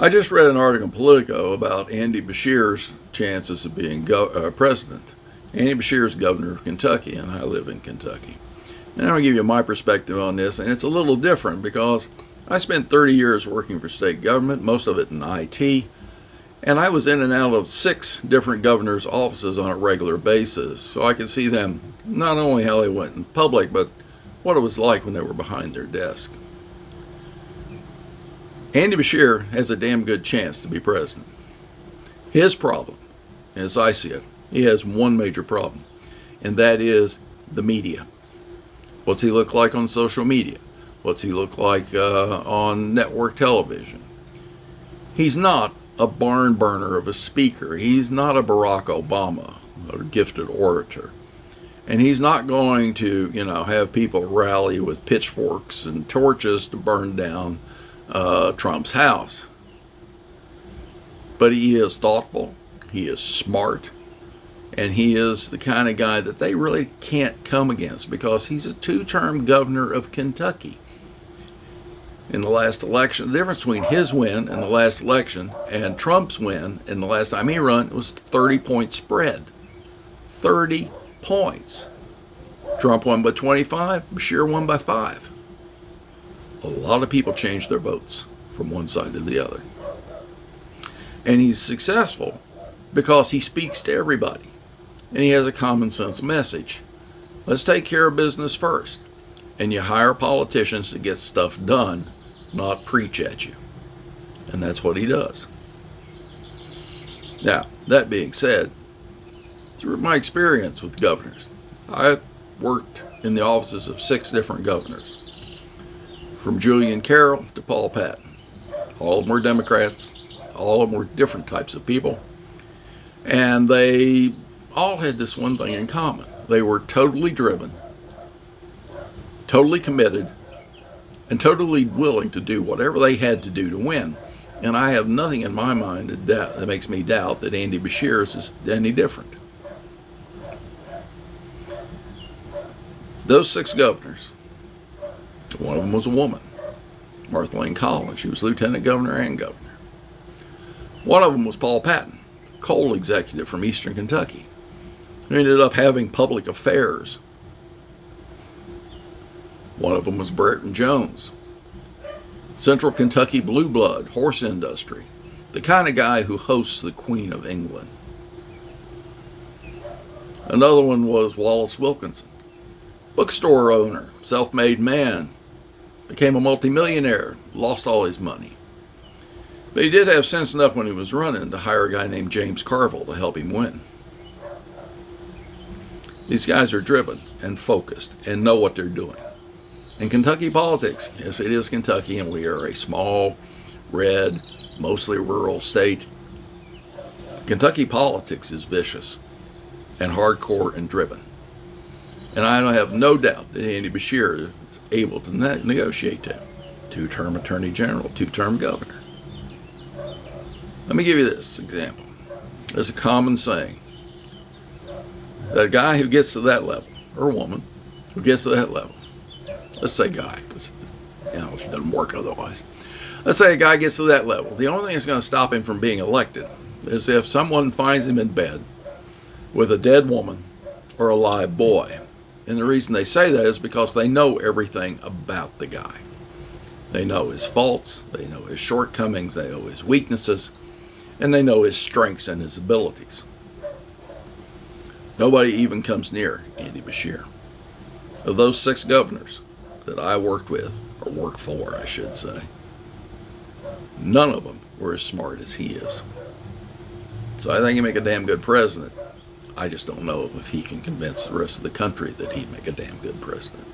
I just read an article in Politico about Andy Beshear's chances of being president. Andy Beshear is governor of Kentucky, and I live in Kentucky. And I'm going to give you my perspective on this, and it's a little different because I spent 30 years working for state government, most of it in IT, and I was in and out of 6 different governors' offices on a regular basis, so I could see them, not only how they went in public, but what it was like when they were behind their desk. Andy Beshear has a damn good chance to be president. His problem, as I see it, he has one major problem, and that is the media. What's he look like on social media? What's he look like on network television? He's not a barn burner of a speaker. He's not a Barack Obama, a gifted orator. And he's not going to, have people rally with pitchforks and torches to burn down Trump's house. But he is thoughtful, he is smart, and he is the kind of guy that they really can't come against because he's a 2-term governor of Kentucky. In the last election, the difference between his win in the last election and Trump's win in the last time he ran was 30-point spread. 30 points. Trump won by 25, Beshear won by 5. A lot of people changed their votes from one side to the other. And he's successful because he speaks to everybody. And he has a common sense message. Let's take care of business first. And you hire politicians to get stuff done, not preach at you. And that's what he does. Now, that being said, through my experience with governors, I worked in the offices of 6 different governors. From Julian Carroll to Paul Patton. All of them were Democrats. All of them were different types of people. And they all had this one thing in common. They were totally driven, totally committed, and totally willing to do whatever they had to do to win. And I have nothing in my mind that makes me doubt that Andy Beshear is any different. Those 6 governors, one of them was a woman, Martha Lane Collins. She was lieutenant governor and governor. One of them was Paul Patton, coal executive from eastern Kentucky, who ended up having public affairs. One of them was Brereton Jones, central Kentucky blue blood, horse industry, the kind of guy who hosts the Queen of England. Another one was Wallace Wilkinson, bookstore owner, self-made man, became a multimillionaire, lost all his money. But he did have sense enough when he was running to hire a guy named James Carville to help him win. These guys are driven and focused and know what they're doing. In Kentucky politics, yes, it is Kentucky, and we are a small, red, mostly rural state. Kentucky politics is vicious and hardcore and driven. And I have no doubt that Andy Beshear is able to negotiate that. 2-term attorney general, 2-term governor. Let me give you this example. There's a common saying that a guy who gets to that level, or a woman who gets to that level, let's say guy, because it doesn't work otherwise. Let's say a guy gets to that level. The only thing that's going to stop him from being elected is if someone finds him in bed with a dead woman or a live boy. And the reason they say that is because they know everything about the guy. They know his faults, they know his shortcomings, they know his weaknesses, and they know his strengths and his abilities. Nobody even comes near Andy Beshear. Of those 6 governors that I worked with, or worked for, I should say, none of them were as smart as he is. So I think he'd make a damn good president. I just don't know if he can convince the rest of the country that he'd make a damn good president.